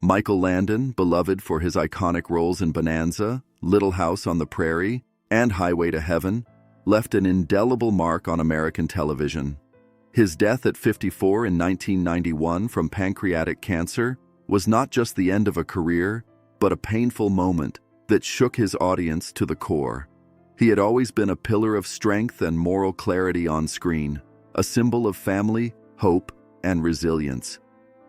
Michael Landon, beloved for his iconic roles in Bonanza, Little House on the Prairie, and Highway to Heaven, left an indelible mark on American television. His death at 54 in 1991 from pancreatic cancer was not just the end of a career, but a painful moment that shook his audience to the core. He had always been a pillar of strength and moral clarity on screen, a symbol of family, hope, and resilience.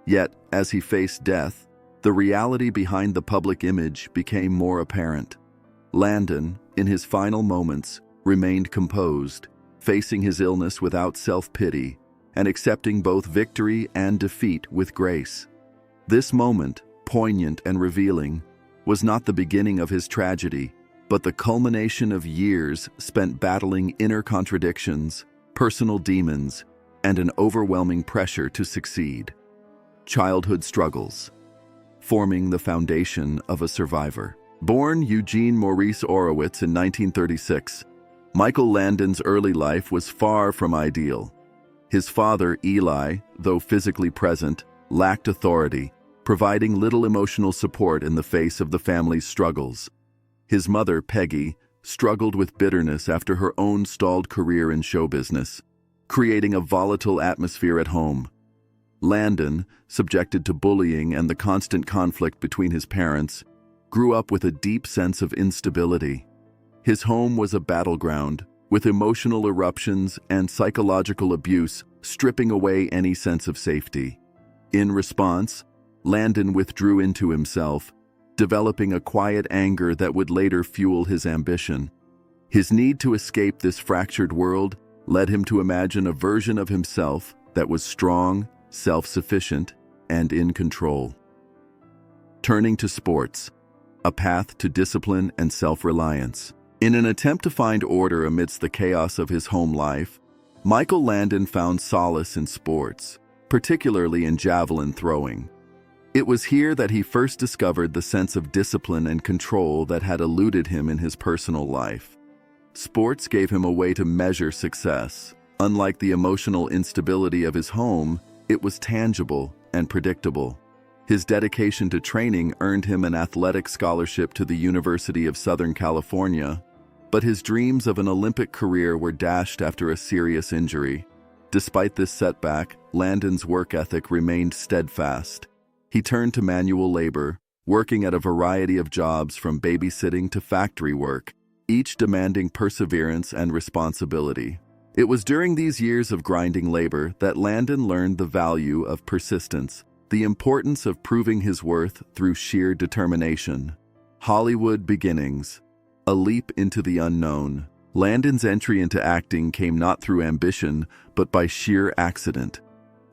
Yet, as he faced death, the reality behind the public image became more apparent. Landon, in his final moments, remained composed, facing his illness without self-pity and accepting both victory and defeat with grace. This moment, poignant and revealing, was not the beginning of his tragedy, but the culmination of years spent battling inner contradictions, personal demons, and an overwhelming pressure to succeed. Childhood struggles, forming the foundation of a survivor. Born Eugene Maurice Orowitz in 1936, Michael Landon's early life was far from ideal. His father, Eli, though physically present, lacked authority, providing little emotional support in the face of the family's struggles. His mother, Peggy, struggled with bitterness after her own stalled career in show business, creating a volatile atmosphere at home. Landon, subjected to bullying and the constant conflict between his parents, grew up with a deep sense of instability. His home was a battleground, with emotional eruptions and psychological abuse stripping away any sense of safety. In response, Landon withdrew into himself, developing a quiet anger that would later fuel his ambition. His need to escape this fractured world led him to imagine a version of himself that was strong, self-sufficient, and in control. Turning to sports, a path to discipline and self-reliance. In an attempt to find order amidst the chaos of his home life, Michael Landon found solace in sports, particularly in javelin throwing. It was here that he first discovered the sense of discipline and control that had eluded him in his personal life. Sports gave him a way to measure success. Unlike the emotional instability of his home, it was tangible and predictable. His dedication to training earned him an athletic scholarship to the University of Southern California, but his dreams of an Olympic career were dashed after a serious injury. Despite this setback, Landon's work ethic remained steadfast. He turned to manual labor, working at a variety of jobs from babysitting to factory work, each demanding perseverance and responsibility. It was during these years of grinding labor that Landon learned the value of persistence, the importance of proving his worth through sheer determination. Hollywood beginnings, a leap into the unknown. Landon's entry into acting came not through ambition, but by sheer accident.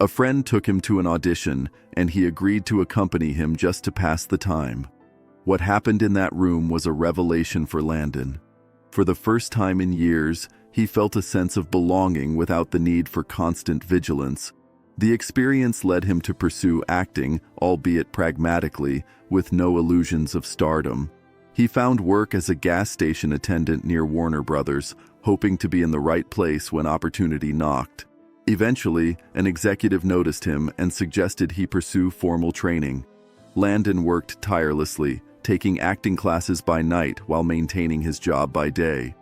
A friend took him to an audition, and he agreed to accompany him just to pass the time. What happened in that room was a revelation for Landon. For the first time in years, he felt a sense of belonging without the need for constant vigilance. The experience led him to pursue acting, albeit pragmatically, with no illusions of stardom. He found work as a gas station attendant near Warner Brothers, hoping to be in the right place when opportunity knocked. Eventually, an executive noticed him and suggested he pursue formal training. Landon worked tirelessly, taking acting classes by night while maintaining his job by day.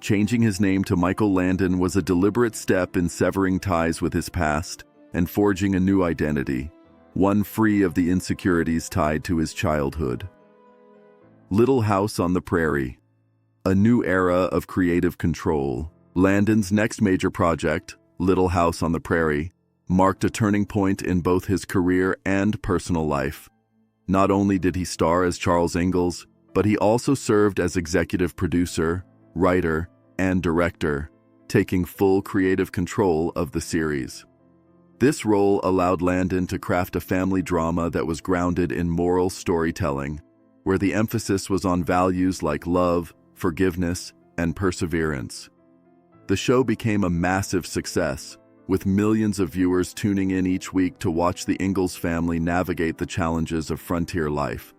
Changing his name to Michael Landon was a deliberate step in severing ties with his past and forging a new identity, one free of the insecurities tied to his childhood. Little House on the Prairie, a new era of creative control. Landon's next major project, Little House on the Prairie, marked a turning point in both his career and personal life. Not only did he star as Charles Ingalls, but he also served as executive producer, writer, and director, taking full creative control of the series. This role allowed Landon to craft a family drama that was grounded in moral storytelling, where the emphasis was on values like love, forgiveness, and perseverance. The show became a massive success, with millions of viewers tuning in each week to watch the Ingalls family navigate the challenges of frontier life.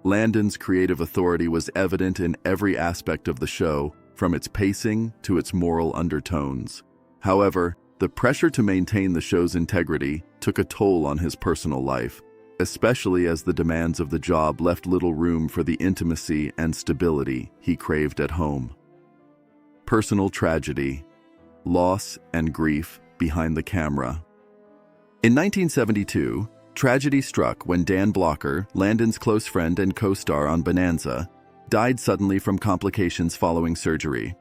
Landon's creative authority was evident in every aspect of the show, from its pacing to its moral undertones. However, the pressure to maintain the show's integrity took a toll on his personal life. especially as the demands of the job left little room for the intimacy and stability he craved at home. Personal tragedy, loss, and grief behind the camera. In 1972, tragedy struck when Dan Blocker, Landon's close friend and co-star on Bonanza, died suddenly from complications following surgery.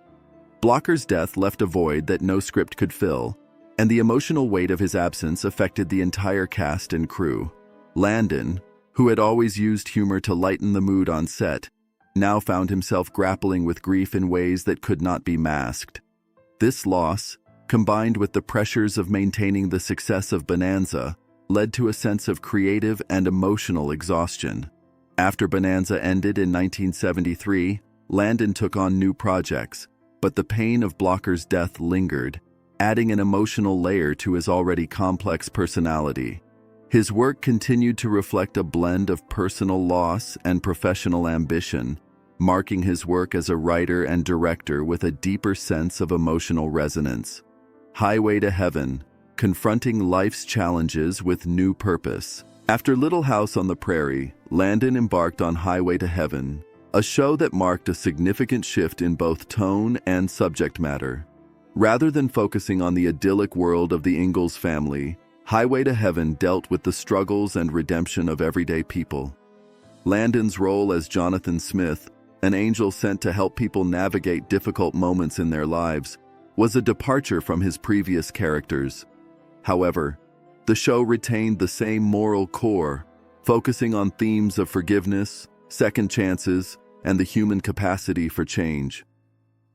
Blocker's death left a void that no script could fill, and the emotional weight of his absence affected the entire cast and crew. Landon, who had always used humor to lighten the mood on set, now found himself grappling with grief in ways that could not be masked. This loss, combined with the pressures of maintaining the success of Bonanza, led to a sense of creative and emotional exhaustion. After Bonanza ended in 1973, Landon took on new projects, but the pain of Blocker's death lingered, adding an emotional layer to his already complex personality. His work continued to reflect a blend of personal loss and professional ambition, marking his work as a writer and director with a deeper sense of emotional resonance. Highway to Heaven, confronting life's challenges with new purpose. After Little House on the Prairie, Landon embarked on Highway to Heaven, a show that marked a significant shift in both tone and subject matter. Rather than focusing on the idyllic world of the Ingalls family, Highway to Heaven dealt with the struggles and redemption of everyday people. Landon's role as Jonathan Smith, an angel sent to help people navigate difficult moments in their lives, was a departure from his previous characters. However, the show retained the same moral core, focusing on themes of forgiveness, second chances, and the human capacity for change.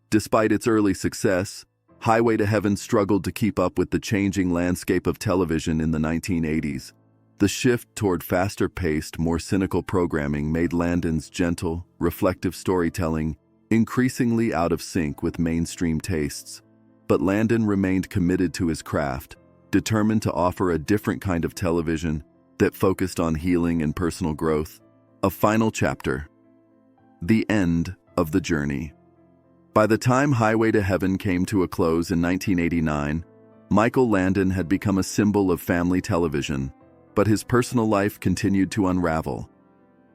Despite its early success, Highway to Heaven struggled to keep up with the changing landscape of television in the 1980s. The shift toward faster-paced, more cynical programming made Landon's gentle, reflective storytelling increasingly out of sync with mainstream tastes. But Landon remained committed to his craft, determined to offer a different kind of television that focused on healing and personal growth. A final chapter. The end of the journey. By the time Highway to Heaven came to a close in 1989, Michael Landon had become a symbol of family television, but his personal life continued to unravel.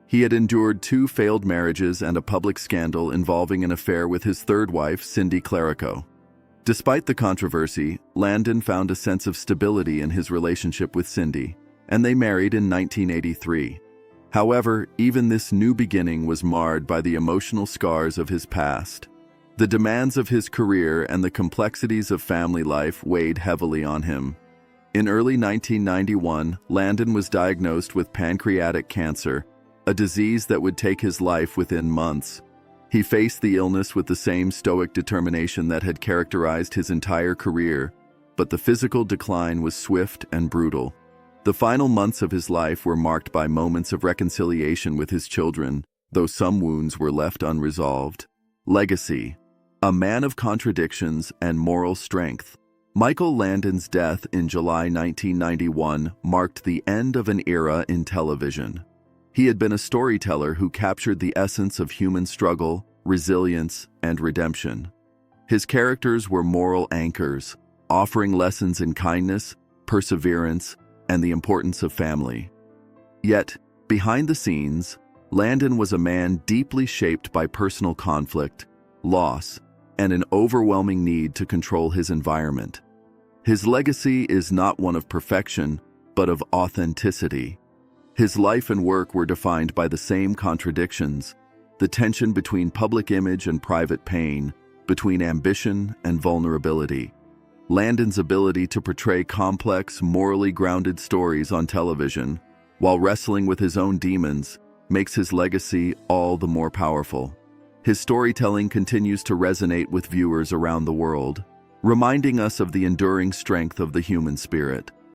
He had endured 2 failed marriages and a public scandal involving an affair with his third wife, Cindy Clerico. Despite the controversy, Landon found a sense of stability in his relationship with Cindy, and they married in 1983. However, even this new beginning was marred by the emotional scars of his past. The demands of his career and the complexities of family life weighed heavily on him. In early 1991, Landon was diagnosed with pancreatic cancer, a disease that would take his life within months. He faced the illness with the same stoic determination that had characterized his entire career, but the physical decline was swift and brutal. The final months of his life were marked by moments of reconciliation with his children, though some wounds were left unresolved. Legacy. A man of contradictions and moral strength. Michael Landon's death in July 1991 marked the end of an era in television. He had been a storyteller who captured the essence of human struggle, resilience, and redemption. His characters were moral anchors, offering lessons in kindness, perseverance, and the importance of family. Yet, behind the scenes, Landon was a man deeply shaped by personal conflict, loss, and an overwhelming need to control his environment. His legacy is not one of perfection, but of authenticity. His life and work were defined by the same contradictions, the tension between public image and private pain, between ambition and vulnerability. Landon's ability to portray complex, morally grounded stories on television, while wrestling with his own demons, makes his legacy all the more powerful. His storytelling continues to resonate with viewers around the world, reminding us of the enduring strength of the human spirit.